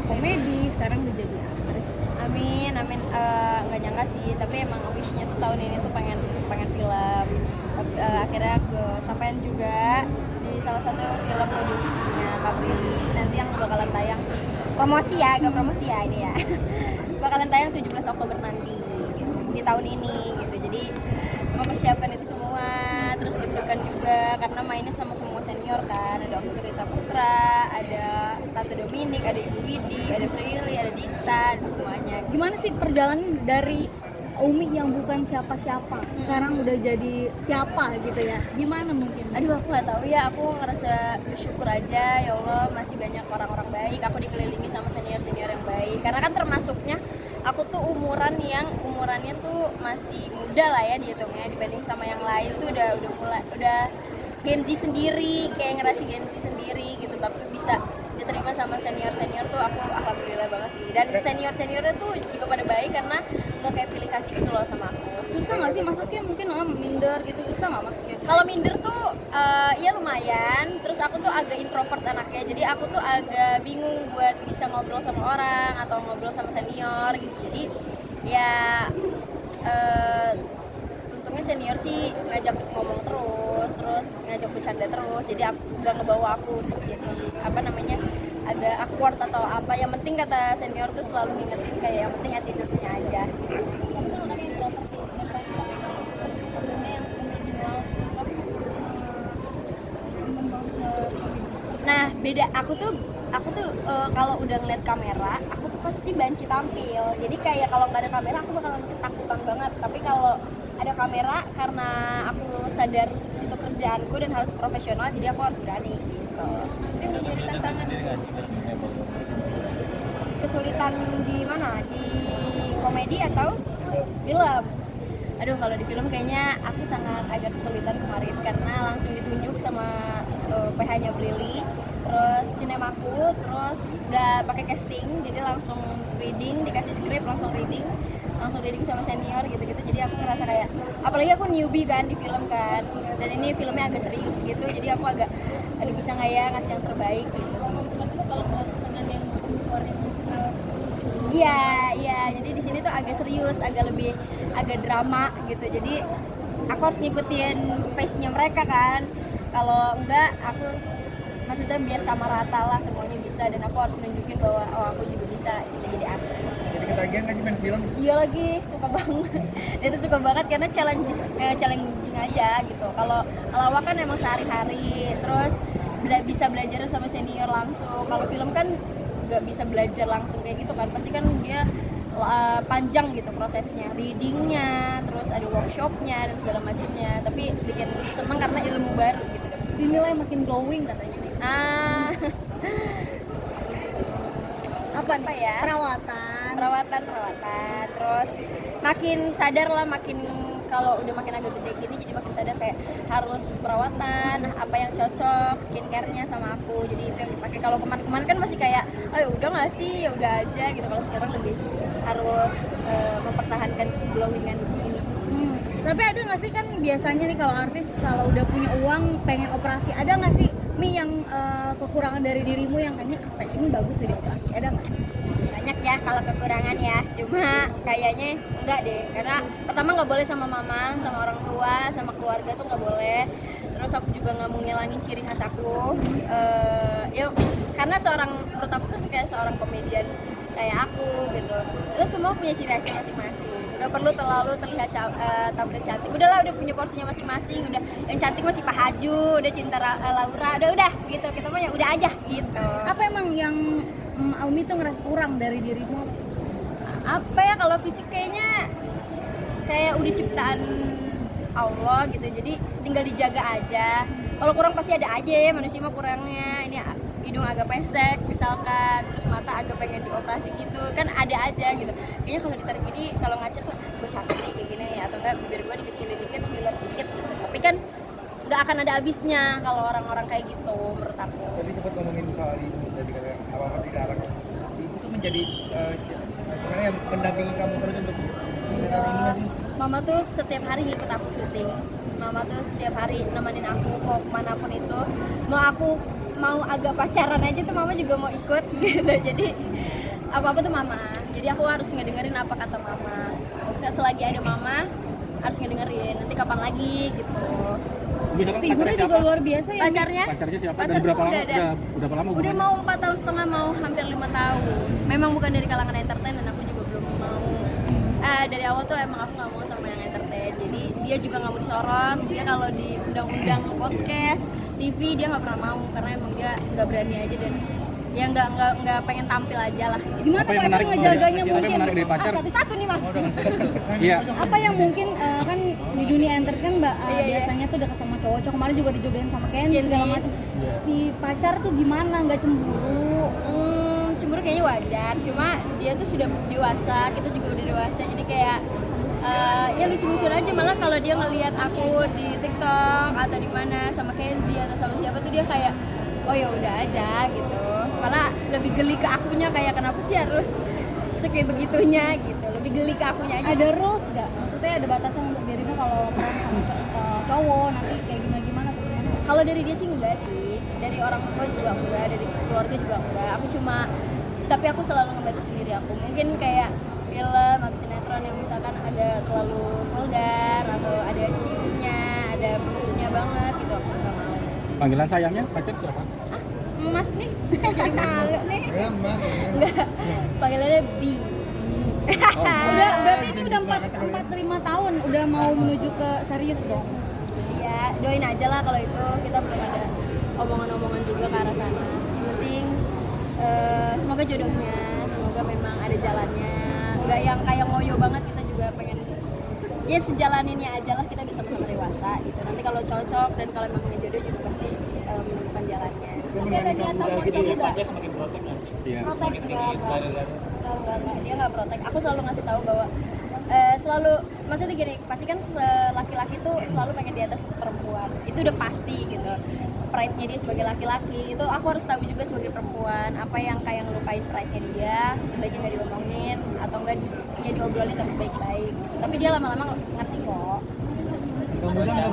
komedi, sekarang udah jadi aktris. Amin, amin. Nggak nyangka sih, tapi emang wishnya tuh tahun ini tuh pengen pengen film. Tapi akhirnya kesampaian juga di salah satu film produksinya Kak Prilly. Nanti yang bakalan tayang promosi ya, agak promosi ya ini ya. Bakalan tayang 17 Oktober nanti di tahun ini gitu. Jadi mempersiapkan itu semua, terus deg-degan juga karena mainnya sama semua senior kan. Ada Om Surya Saputra, ada Tante Dominik, ada Ibu Widi, ada Prilly, ada Dikta, dan semuanya. Gimana sih perjalanan dari Umi yang bukan siapa-siapa sekarang udah jadi siapa gitu ya? Gimana mungkin? Aduh, aku nggak tahu ya, aku ngerasa bersyukur aja ya Allah, masih banyak orang-orang baik, aku dikelilingi sama senior-senior yang baik. Karena kan termasuknya aku tuh umurannya tuh masih muda lah ya dihitungnya, dibanding sama yang lain tuh udah Gen Z sendiri, kayak ngerasa Gen Z sendiri gitu, tapi bisa diterima sama senior-senior tuh aku alhamdulillah banget sih. Dan senior-seniornya tuh juga pada baik karena nggak kayak pilih kasih gitu loh sama aku. Susah nggak sih masuknya, mungkin minder gitu, susah nggak masuknya? Kalau minder tuh ya lumayan. Terus aku tuh agak introvert anaknya, jadi aku tuh agak bingung buat bisa ngobrol sama orang atau ngobrol sama senior gitu. Jadi ya untungnya senior sih ngajak ngomong terus ngajak bercanda terus. Jadi aku nggak ngebawa aku untuk jadi apa namanya agak awkward atau apa. Yang penting kata senior tuh selalu ngingetin kayak yang penting attitude-nya aja. Nah beda aku tuh kalau udah ngeliat kamera aku tuh pasti banci tampil. Jadi kayak kalau nggak ada kamera aku bakalan ketakutan banget. Tapi kalau ada kamera karena aku sadar itu kerjaanku dan harus profesional, jadi aku harus berani gitu. Itu menjadi tantangan. Kesulitan di mana? Di komedi atau film? Aduh, kalau di film kayaknya aku sangat agak kesulitan kemarin karena langsung ditunjuk sama PH-nya Prilly, terus sinemaku, terus gak pakai casting, jadi langsung reading, dikasih skrip langsung reading sama senior gitu-gitu. Jadi aku ngerasa kayak, apalagi aku newbie kan di film kan, dan ini filmnya agak serius gitu, jadi aku agak aduh bisa nggak ya ngasih yang terbaik gitu. Kalau dengan yang keluarin Iya, jadi di sini tuh agak serius, agak drama gitu. Jadi aku harus ngikutin pace-nya mereka kan. Kalau enggak, aku maksudnya biar sama rata lah semuanya bisa, dan aku harus nunjukin bahwa oh aku juga bisa gitu, jadi aktris. Jadi ketagihan nggak sih main film? Iya lagi, suka banget. Itu suka banget karena challenging aja gitu. Kalau lawak kan emang sehari-hari, terus bisa belajar sama senior langsung. Kalau film kan nggak bisa belajar langsung kayak gitu kan, pasti kan dia panjang gitu prosesnya, readingnya, terus ada workshopnya dan segala macamnya. Tapi bikin seneng karena ilmu baru gitu. dinilai makin glowing katanya nih. Apa ya? Perawatan, terus makin sadar lah, kalau udah makin agak gede gini jadi makin sadar kayak harus perawatan, apa yang cocok skincare-nya sama aku, jadi itu yang dipakai. Kalau kemarin kan masih kayak oh udah nggak sih, ya udah aja gitu. Kalau sekarang lebih harus mempertahankan glowingan ini. Tapi ada nggak sih, kan biasanya nih kalau artis kalau udah punya uang pengen operasi, ada nggak sih yang kekurangan dari dirimu yang kayaknya apa ini bagus dari operasi, ada nggak? Banyak ya kalau kekurangan ya, cuma kayaknya enggak deh, karena pertama nggak boleh sama mama, sama orang tua, sama keluarga tuh nggak boleh. Terus aku juga nggak mau ngilangin ciri khas aku, karena menurut aku kan kayak seorang komedian kayak aku gitu, terus semua punya ciri khasnya masing-masing, nggak perlu terlalu terlihat tampil cantik. Udahlah, udah punya porsinya masing-masing, udah yang cantik masih Pak Haju, udah Cinta Laura, udah gitu, kita mah ya udah aja gitu. Apa emang yang Aumi tuh ngerasa kurang dari dirimu? Apa ya, kalau fisik kayaknya kayak udah ciptaan Allah gitu, jadi tinggal dijaga aja. Kalau kurang pasti ada aja ya, manusia mah kurangnya. Ini hidung agak pesek misalkan, terus mata agak pengen dioperasi gitu kan, ada aja gitu. Kayaknya kalau ditarik gini, kalau ngaca tuh gue cantik nih kayak gini, atau enggak bibir gue dikecilin dikit, filler dikit gitu. Tapi kan nggak akan ada habisnya kalau orang-orang kayak gitu menurut aku. Tadi sempat ngomongin soal ibu, tadi kata apa sekarang ibu tuh menjadi gimana ya, mendampingi kamu terus untuk sukses hari ini nggak sih? Mama tuh setiap hari ngikut aku syuting. Mama tuh setiap hari nemenin aku mau kemanapun itu. Mau agak pacaran aja tuh mama juga mau ikut gitu. Jadi apa-apa tuh mama. Jadi aku harus ngedengerin apa kata mama. Selagi ada mama harus ngedengerin. Nanti kapan lagi gitu. Figurnya juga luar biasa ya. Pacarnya siapa? Dan Pacarku berapa lama? udah ada. Udah lama Udah hubungannya? mau 4 tahun setengah, mau hampir 5 tahun. Memang bukan dari kalangan entertain dan aku juga belum mau. Dari awal tuh emang aku nggak mau sama yang entertain. Jadi dia juga nggak mau disorot. Dia kalau di undang-undang podcast, TV dia nggak pernah mau karena emang dia nggak berani aja dan ya nggak pengen tampil aja lah. Gimana Apa yang Pak menarik? ngejaganya Apa yang mungkin? menarik dari pacar? Satu-satu nih mas. Iya. Apa yang mungkin kan di dunia entertain kan Mbak Iya. biasanya tuh dekat sama cowok-cowok, kemarin juga dijodohin sama Kenzi Kenzi. segala macam. Si pacar tuh gimana? Nggak cemburu? Cemburu kayaknya wajar, cuma dia tuh sudah dewasa, kita juga udah dewasa, jadi kayak ya lucu-lucuan aja. Malah kalau dia ngelihat aku di TikTok atau di mana sama Kenzi atau sama siapa tuh dia kayak oh ya udah aja gitu. Malah lebih geli ke akunya, kayak kenapa sih harus kayak begitunya gitu, lebih geli ke akunya aja. Ada rules nggak? Maksudnya ada batasan untuk dirimu kalau pernah sama cowok nanti kayak gimana tuh gimana? Kalau dari dia sih enggak sih, dari orang tua juga enggak, dari keluarga juga enggak. Tapi aku selalu ngebatasi diri aku. Mungkin kayak film atau sinetron yang misalkan ada terlalu vulgar atau ada ciumnya, ada peluknya banget gitu, aku nggak mau. Panggilan sayangnya pacar siapa? Mas nih, jadi malu nih. Ya mas, ya. Enggak, panggilannya Bi. Udah berarti ini udah 4-5 tahun udah mau menuju ke serius dong. Iya, doain aja lah kalau itu, kita belum ada omongan-omongan juga ke arah sana. Yang penting semoga jodohnya, semoga memang ada jalannya. Nggak yang kayak ngoyo banget, kita juga pengen ya sejalaninnya aja lah, kita udah sama-sama dewasa gitu. Nanti kalau cocok dan kalau memang jodoh juga pasti menemukan jalannya. Tapi ada niatan mau coba. Iya. Protek enggak. Dia nggak protek. Aku selalu ngasih tahu bahwa selalu, maksudnya gini, pasti kan laki-laki tuh selalu pengen di atas perempuan, itu udah pasti gitu. Pride-nya dia sebagai laki-laki itu aku harus tahu juga sebagai perempuan apa yang kayak ngelukain pride-nya dia, sebaiknya nggak diomongin atau enggak ya diobrolin tapi baik-baik. Tapi dia lama-lama ngerti kok. Kemudian